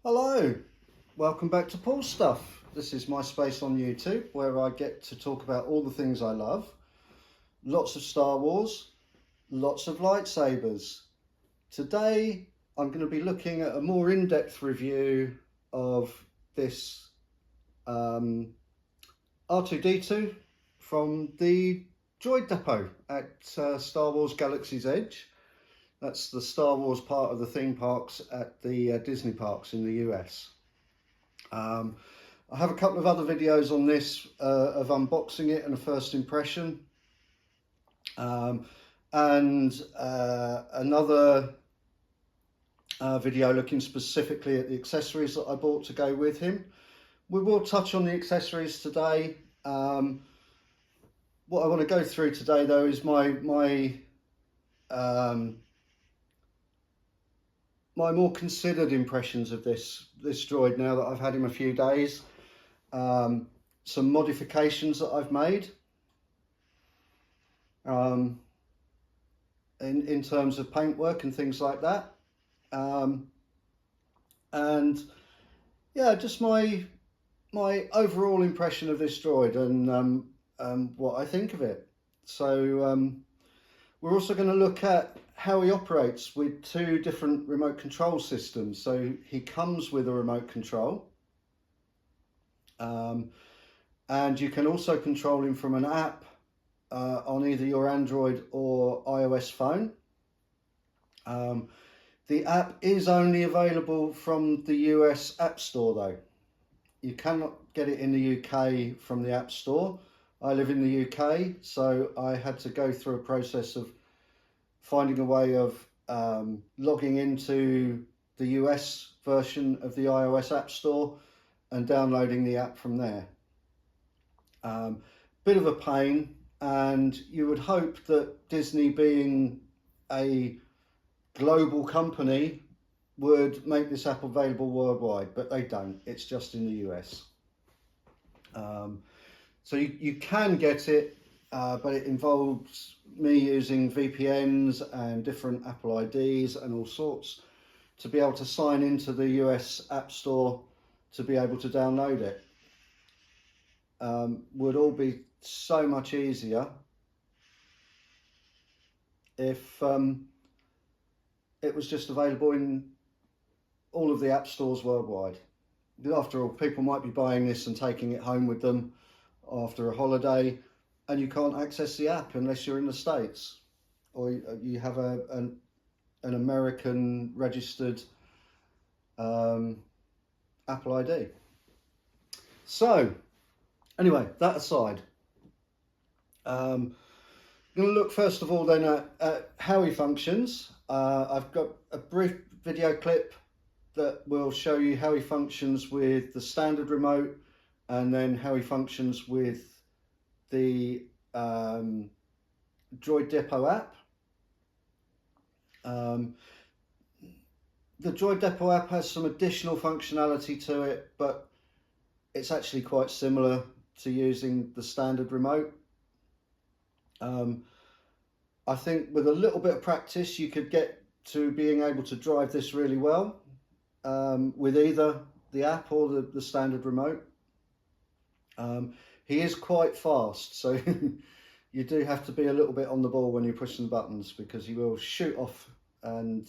Hello, welcome back to Paul's Stuff. This is my space on YouTube where I get to talk about all the things I love. Lots of Star Wars, lots of lightsabers. Today I'm going to be looking at a more in-depth review of this R2-D2 from the Droid Depot at Star Wars Galaxy's Edge. That's the Star Wars part of the theme parks at the Disney parks in the US. I have a couple of other videos on this of unboxing it and a first impression. And another video looking specifically at the accessories that I bought to go with him. We will touch on the accessories today. What I want to go through today though is my more considered impressions of this droid now that I've had him a few days. Some modifications that I've made in terms of paintwork and things like that. And yeah, just my overall impression of this droid and what I think of it. So we're also going to look at how he operates with two different remote control systems. So he comes with a remote control, and you can also control him from an app on either your Android or iOS phone. The app is only available from the US App Store though. You cannot get it in the UK from the App Store. I live in the UK, so I had to go through a process of finding a way of logging into the US version of the iOS App Store and downloading the app from there. Bit of a pain, and you would hope that Disney, being a global company, would make this app available worldwide, but they don't. It's just in the US. So you can get it, but it involves me using VPNs and different Apple IDs and all sorts to be able to sign into the US App Store to be able to download it. Would all be so much easier if it was just available in all of the app stores worldwide. After all, people might be buying this and taking it home with them after a holiday, and you can't access the app unless you're in the States or you have an American registered Apple ID. So anyway, that aside, I'm going to look first of all then at how he functions. I've got a brief video clip that will show you how he functions with the standard remote, and then how he functions with the Droid Depot app. The Droid Depot app has some additional functionality to it, but it's actually quite similar to using the standard remote. I think with a little bit of practice you could get to being able to drive this really well with either the app or the standard remote. He is quite fast, so you do have to be a little bit on the ball when you're pushing the buttons, because he will shoot off and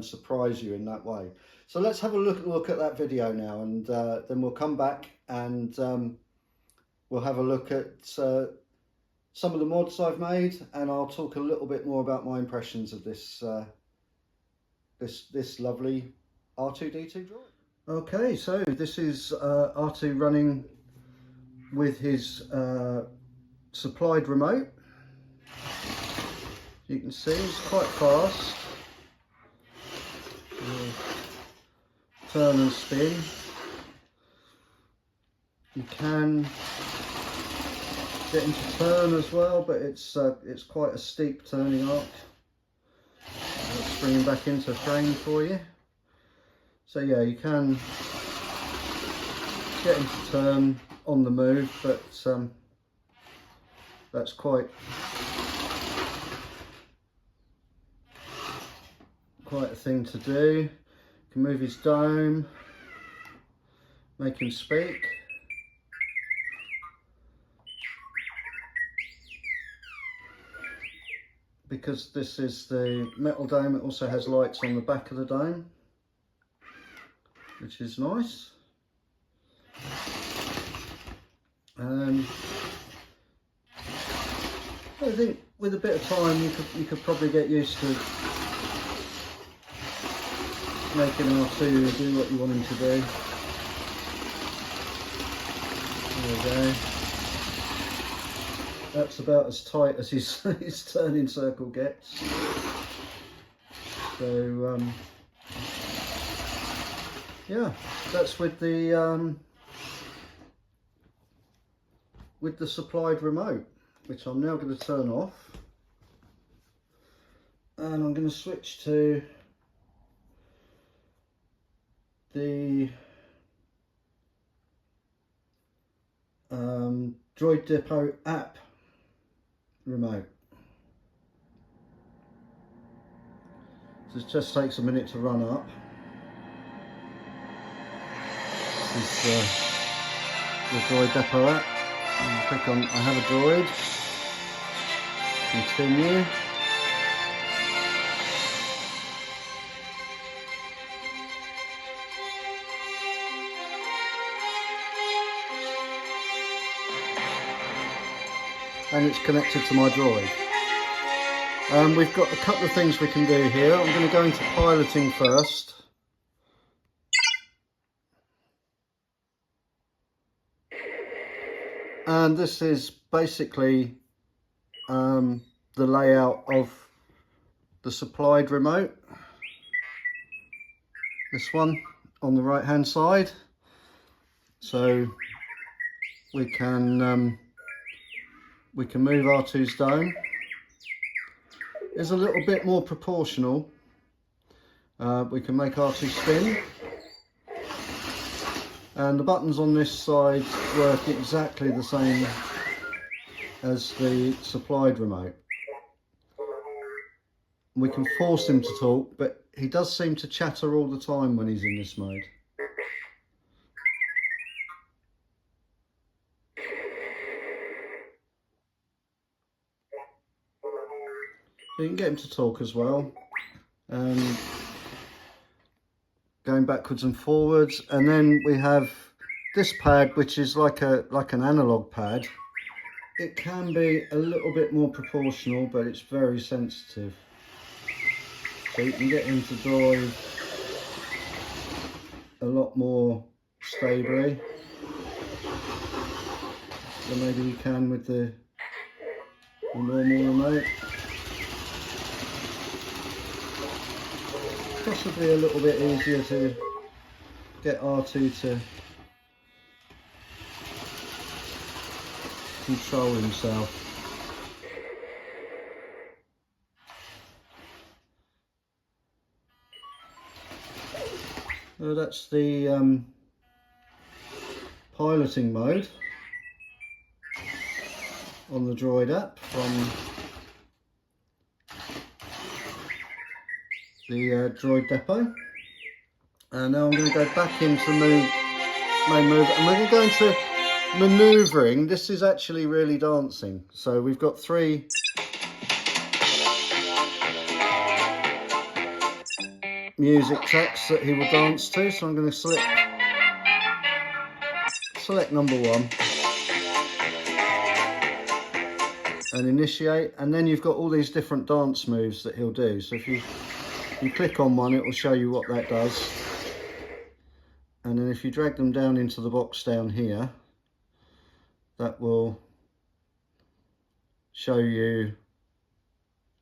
surprise you in that way. So let's have a look at that video now, and then we'll come back and we'll have a look at some of the mods I've made, and I'll talk a little bit more about my impressions of this this lovely R2-D2 droid. Okay, so this is R2 running with his supplied remote. You can see it's quite fast. Turn and spin. You can get him to turn as well, but it's quite a steep turning arc. Let's bring him back into frame for you. So yeah, you can get him to turn on the move, but that's quite a thing to do. can move his dome, make him speak. Because this is the metal dome, it also has lights on the back of the dome, which is nice. I think with a bit of time you could probably get used to making R2 do what you want him to do. There we go. That's about as tight as his turning circle gets. So yeah, that's with the supplied remote, which I'm now going to turn off, and I'm going to switch to the Droid Depot app remote. So it just takes a minute to run up. This is the Droid Depot app. And click on I have a droid, continue. And it's connected to my droid. We've got a couple of things we can do here. I'm going to go into piloting first. And this is basically the layout of the supplied remote. This one on the right hand side. So we can move R2's dome. It's a little bit more proportional. We can make R2 spin. And the buttons on this side work exactly the same as the supplied remote. We can force him to talk, but he does seem to chatter all the time when he's in this mode. You can get him to talk as well. Going backwards and forwards, and then we have this pad, which is like an analog pad. It can be a little bit more proportional, but it's very sensitive. So you can get him to drive a lot more stably than maybe you can with the normal remote. Possibly a little bit easier to get R2 to control himself. So that's the piloting mode on the Droid app from the Droid Depot. And now I'm going to go back into main move, and we're going to go into manoeuvring. This is actually really dancing. So we've got 3 music tracks that he will dance to. So I'm going to select number 1 and initiate, and then you've got all these different dance moves that he'll do. So if you click on one, it will show you what that does, and then if you drag them down into the box down here, that will show you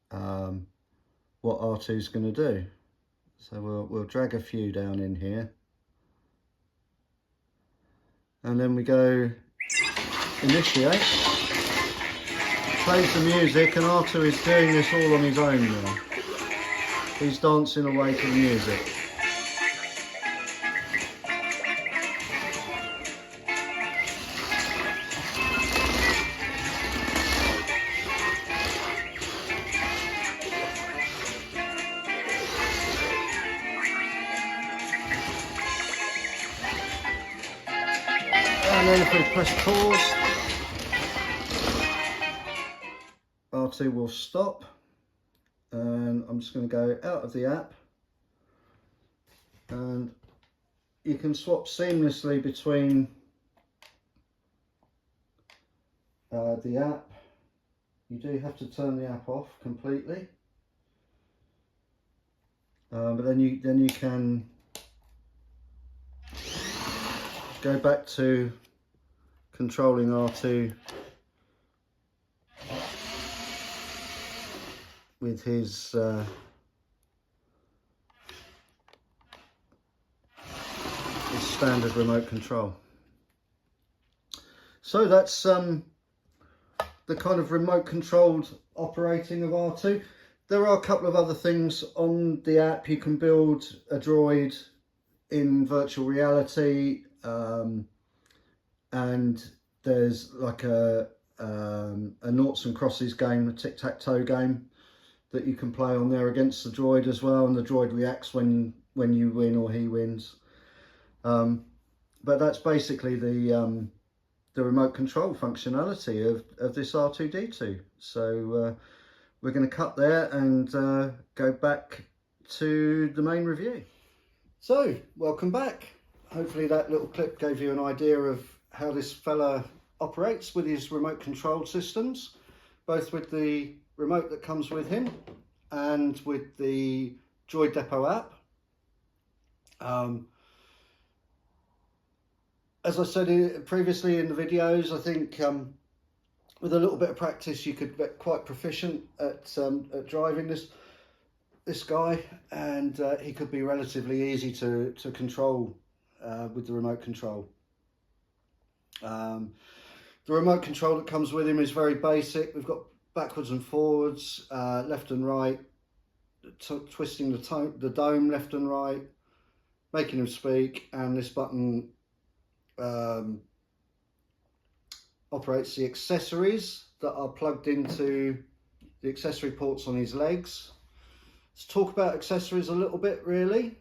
what R2 is going to do. So we'll drag a few down in here, and then we go initiate, plays the music, and R2 is doing this all on his own now. He's dancing away to the music. R2 press pause, R2 will stop, and I'm just going to go out of the app, and you can swap seamlessly between the app. You do have to turn the app off completely, but then you can go back to controlling R2 with his standard remote control. So that's the kind of remote controlled operating of R2. There are a couple of other things on the app. You can build a droid in virtual reality, and there's like a noughts and crosses game, a tic-tac-toe game that you can play on there against the droid as well, and the droid reacts when you win or he wins. But that's basically the remote control functionality of this R2-D2. So we're going to cut there and go back to the main review. So welcome back. Hopefully that little clip gave you an idea of how this fella operates with his remote control systems, both with the remote that comes with him and with the Droid Depot app. As I said previously in the videos, I think with a little bit of practice you could get quite proficient at driving this guy, and he could be relatively easy to control with the remote control. The remote control that comes with him is very basic. We've got backwards and forwards, left and right, twisting the dome left and right, making him speak, and this button operates the accessories that are plugged into the accessory ports on his legs. Let's talk about accessories a little bit, really.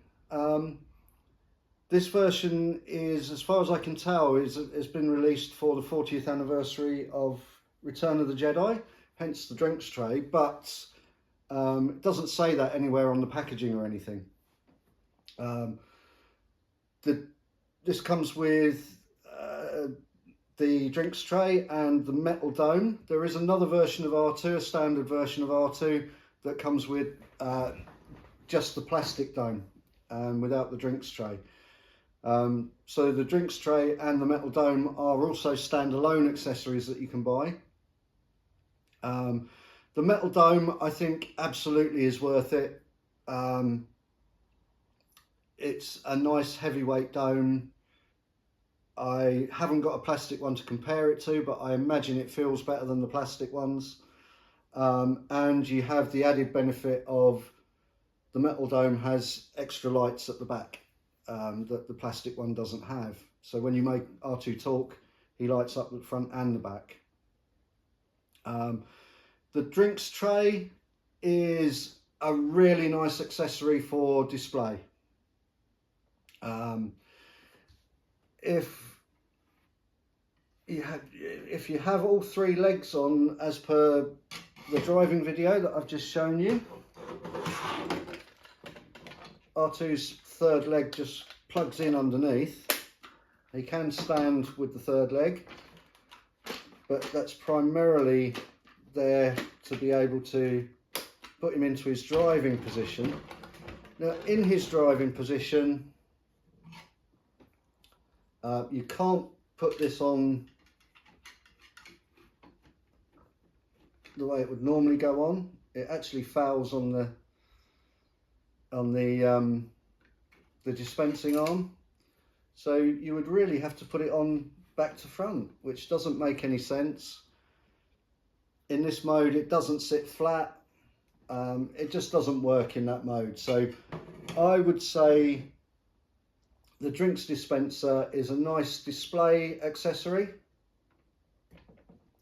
This version is, as far as I can tell, has been released for the 40th anniversary of Return of the Jedi, hence the drinks tray, but it doesn't say that anywhere on the packaging or anything. This comes with the drinks tray and the metal dome. There is another version of R2, a standard version of R2, that comes with just the plastic dome without the drinks tray. So the drinks tray and the metal dome are also standalone accessories that you can buy. The metal dome, I think, absolutely is worth it. It's a nice heavyweight dome. I haven't got a plastic one to compare it to, but I imagine it feels better than the plastic ones. And you have the added benefit of the metal dome has extra lights at the back that the plastic one doesn't have. So when you make R2 talk, he lights up the front and the back. The drinks tray is a really nice accessory for display. If you have all three legs on, as per the driving video that I've just shown you, R2's third leg just plugs in underneath. He can stand with the third leg, but that's primarily there to be able to put him into his driving position. Now, in his driving position, you can't put this on the way it would normally go on. It actually fouls on the dispensing arm, so you would really have to put it on back to front, which doesn't make any sense. In this mode, it doesn't sit flat. It just doesn't work in that mode. So I would say the drinks dispenser is a nice display accessory,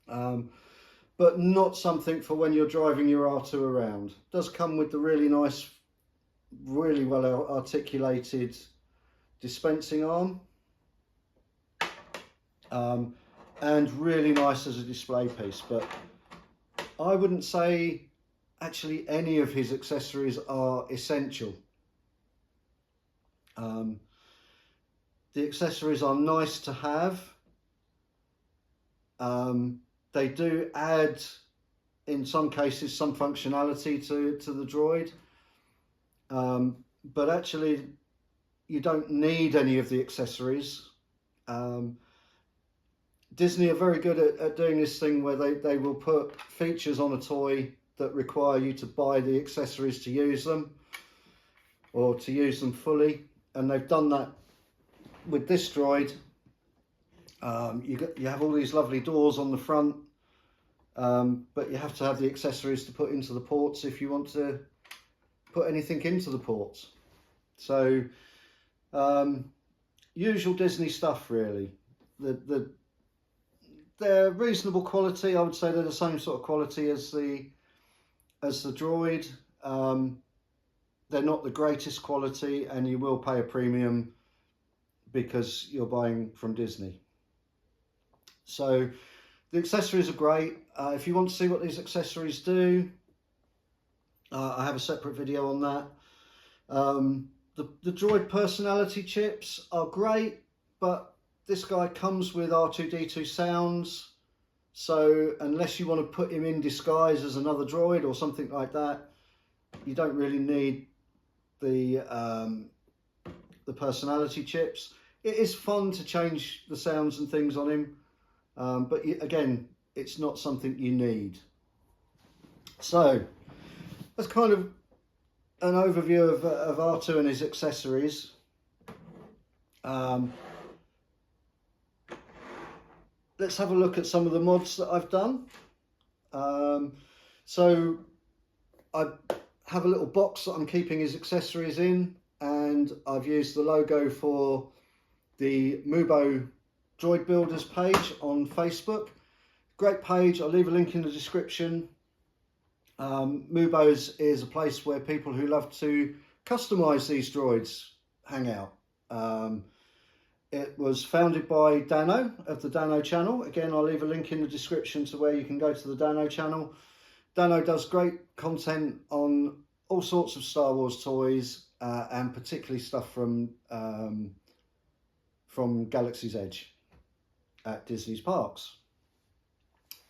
but not something for when you're driving your R2 around. It does come with the really nice, really well articulated dispensing arm. and really nice as a display piece. But I wouldn't say actually any of his accessories are essential. The accessories are nice to have. They do add, in some cases, some functionality to the droid. But actually, you don't need any of the accessories. Disney are very good at doing this thing where they will put features on a toy that require you to buy the accessories to use them, or to use them fully. And they've done that with this droid. You have all these lovely doors on the front, but you have to have the accessories to put into the ports if you want to put anything into the ports. So usual Disney stuff, really. They're reasonable quality. I would say they're the same sort of quality as the droid. They're not the greatest quality, and you will pay a premium because you're buying from Disney. So the accessories are great. If you want to see what these accessories do, I have a separate video on that. The droid personality chips are great, but this guy comes with R2-D2 sounds, so unless you want to put him in disguise as another droid or something like that, you don't really need the personality chips. It is fun to change the sounds and things on him, but again, it's not something you need. So that's kind of an overview of R2 and his accessories. Let's have a look at some of the mods that I've done. So I have a little box that I'm keeping his accessories in, and I've used the logo for the Mubo Droid Builders page on Facebook. Great page, I'll leave a link in the description. Mubo's is a place where people who love to customise these droids hang out. It was founded by Dano of the Dano channel. Again, I'll leave a link in the description to where you can go to the Dano channel. Dano does great content on all sorts of Star Wars toys, and particularly stuff from Galaxy's Edge at Disney's parks.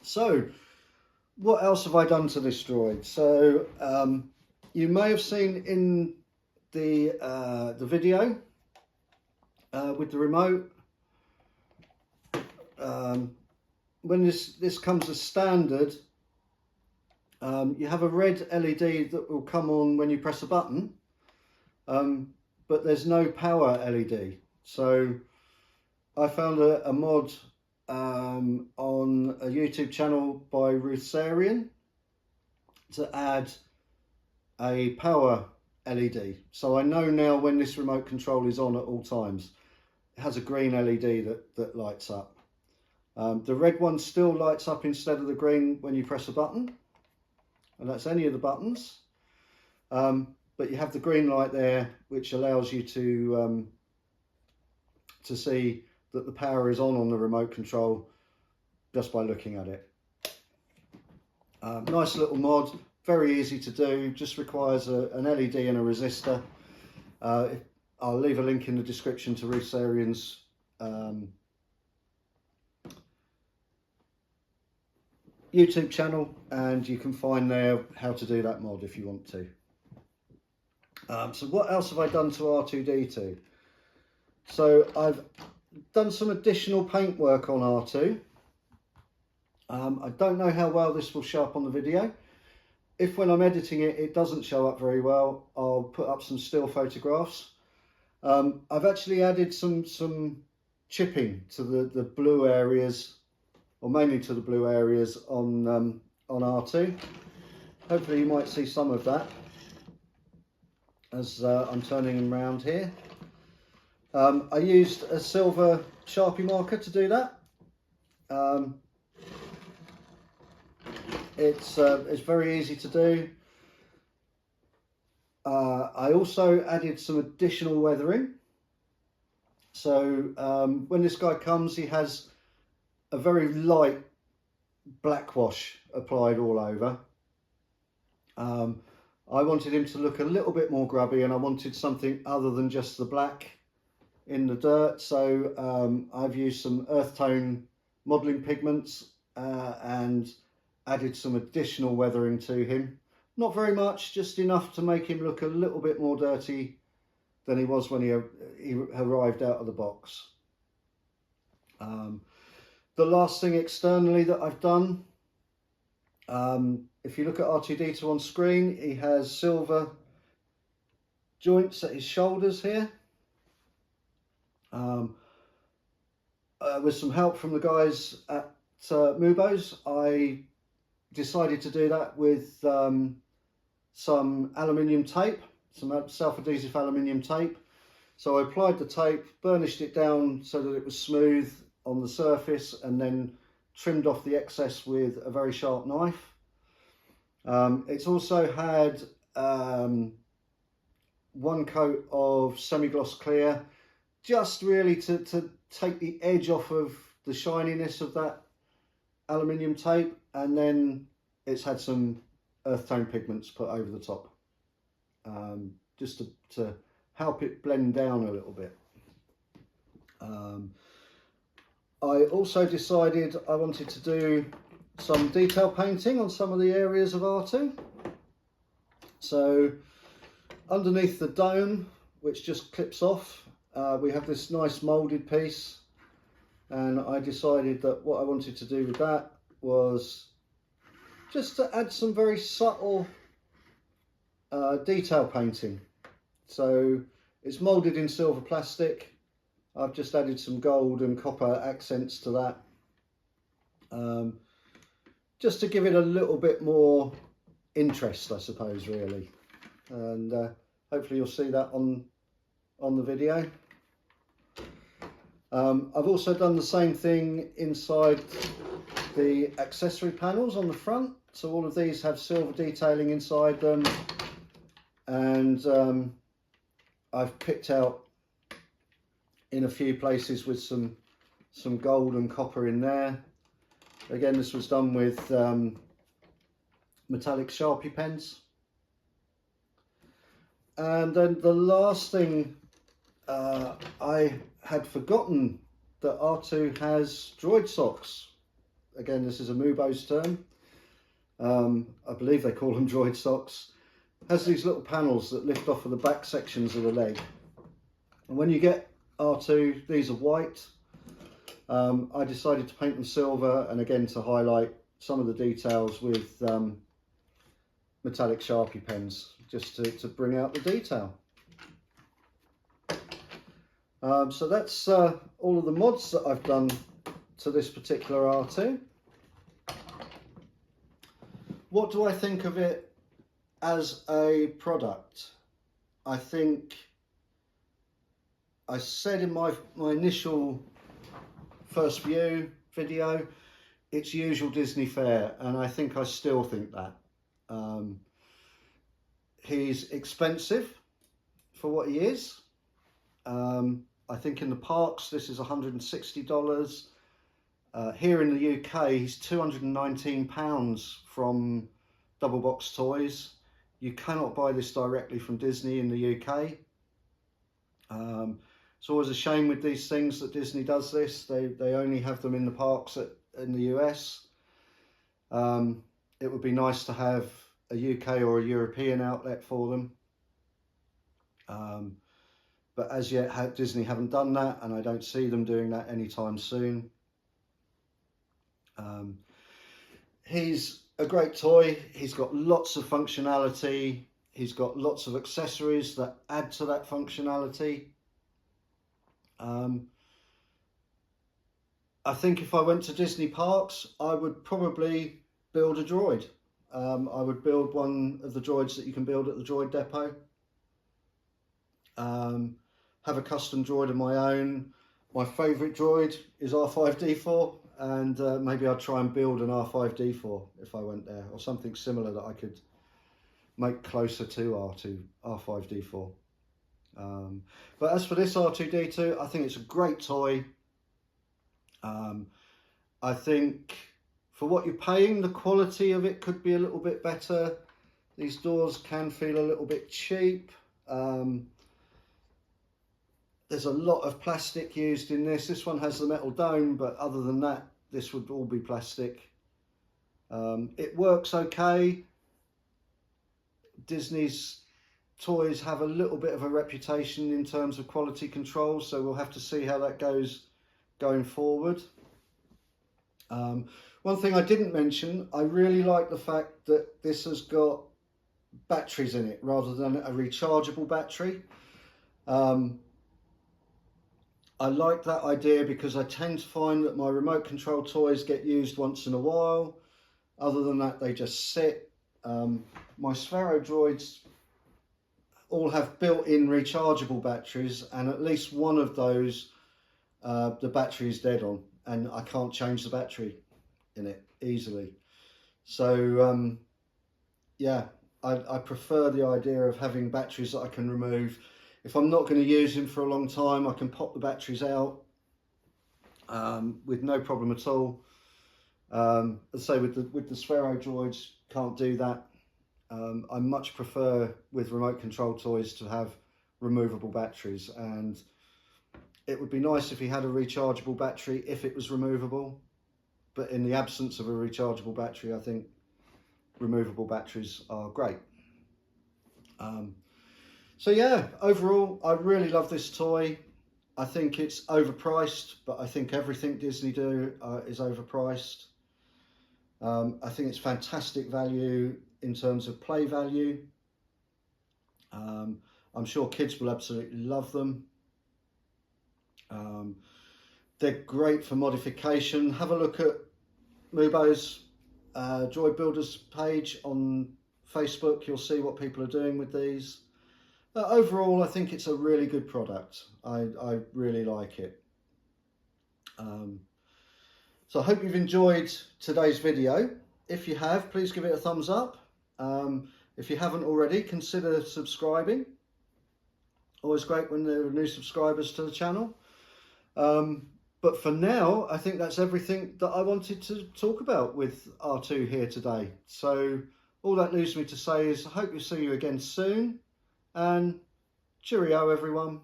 So, what else have I done to this droid? So, you may have seen in the video with the remote, when this comes as standard, you have a red LED that will come on when you press a button, but there's no power LED. So I found a mod on a YouTube channel by Rutharian to add a power LED. So I know now when this remote control is on at all times. It has a green LED that lights up. The red one still lights up instead of the green when you press a button, and that's any of the buttons. But you have the green light there, which allows you to see that the power is on the remote control just by looking at it. Nice little mod, very easy to do, just requires an LED and a resistor. I'll leave a link in the description to Rutharian's YouTube channel, and you can find there how to do that mod if you want to. So what else have I done to R2-D2? So I've done some additional paintwork on R2. I don't know how well this will show up on the video. If when I'm editing it, it doesn't show up very well, I'll put up some still photographs. I've actually added some chipping to the blue areas, or mainly to the blue areas on R2. Hopefully you might see some of that as I'm turning him around here. I used a silver Sharpie marker to do that. It's very easy to do. I also added some additional weathering. So when this guy comes, he has a very light black wash applied all over. I wanted him to look a little bit more grubby, and I wanted something other than just the black in the dirt. So I've used some earth tone modelling pigments and added some additional weathering to him. Not very much, just enough to make him look a little bit more dirty than he was when he arrived out of the box. The last thing externally that I've done, if you look at R2-D2 on screen, he has silver joints at his shoulders here. With some help from the guys at Mubo's, I decided to do that with some aluminium tape, some self-adhesive aluminium tape. So I applied the tape, burnished it down so that it was smooth on the surface, and then trimmed off the excess with a very sharp knife. It's also had one coat of semi-gloss clear, just really to take the edge off of the shininess of that aluminium tape, and then it's had some earth tone pigments put over the top, just to help it blend down a little bit. I also decided I wanted to do some detail painting on some of the areas of R2. So underneath the dome, which just clips off, we have this nice moulded piece, and I decided that what I wanted to do with that was just to add some very subtle detail painting. So it's moulded in silver plastic. I've just added some gold and copper accents to that, just to give it a little bit more interest, I suppose, really. And hopefully you'll see that on the video. I've also done the same thing inside the accessory panels on the front. So all of these have silver detailing inside them, and I've picked out in a few places with some gold and copper in there. Again, this was done with metallic Sharpie pens. And then the last thing, I had forgotten that R2 has droid socks. Again, this is a Mubo's term. I believe they call them droid socks. Has these little panels that lift off of the back sections of the leg. And when you get R2, these are white. I decided to paint them silver, and again to highlight some of the details with metallic Sharpie pens, just to bring out the detail. So that's all of the mods that I've done to this particular R2. What do I think of it as a product? I think I said in my initial first view video, it's usual Disney fare, and I think I still think that. He's expensive for what he is. I think in the parks this is $160. Here in the UK he's £219 from Double Box Toys. You cannot buy this directly from Disney in the UK. It's always a shame with these things that Disney does this. They only have them in the parks in the US. It would be nice to have a UK or a European outlet for them. But as yet Disney haven't done that, and I don't see them doing that anytime soon. He's a great toy. He's got lots of functionality. He's got lots of accessories that add to that functionality. I think if I went to Disney parks, I would probably build a droid. I would build one of the droids that you can build at the Droid Depot. Have a custom droid of my own. My favourite droid is R2-D2, and maybe I'd try and build an R2-D2 if I went there, or something similar that I could make closer to R2-D2. But as for this R2-D2, I think it's a great toy. I think for what you're paying, the quality of it could be a little bit better. These doors can feel a little bit cheap. There's a lot of plastic used in this. This one has the metal dome, but other than that, this would all be plastic. It works okay. Disney's toys have a little bit of a reputation in terms of quality control, so we'll have to see how that goes going forward. One thing I didn't mention, I really like the fact that this has got batteries in it rather than a rechargeable battery. I like that idea because I tend to find that my remote control toys get used once in a while. Other than that, they just sit. My Sphero droids all have built-in rechargeable batteries, and at least one of those, the battery is dead on, and I can't change the battery in it easily. So yeah, I prefer the idea of having batteries that I can remove. If I'm not going to use them for a long time, I can pop the batteries out with no problem at all. As I say, with the Sphero droids, can't do that. I much prefer with remote control toys to have removable batteries, and it would be nice if you had a rechargeable battery if it was removable, but in the absence of a rechargeable battery, I think removable batteries are great. So yeah, overall, I really love this toy. I think it's overpriced, but I think everything Disney do is overpriced. I think it's fantastic value in terms of play value. I'm sure kids will absolutely love them. They're great for modification. Have a look at Mubo's Droid Builders page on Facebook. You'll see what people are doing with these. Overall, I think it's a really good product. I really like it. So I hope you've enjoyed today's video. If you have, please give it a thumbs up. If you haven't already, consider subscribing. Always great when there are new subscribers to the channel. But for now, I think that's everything that I wanted to talk about with R2 here today. So all that leaves me to say is I hope to see you again soon. And cheerio, everyone.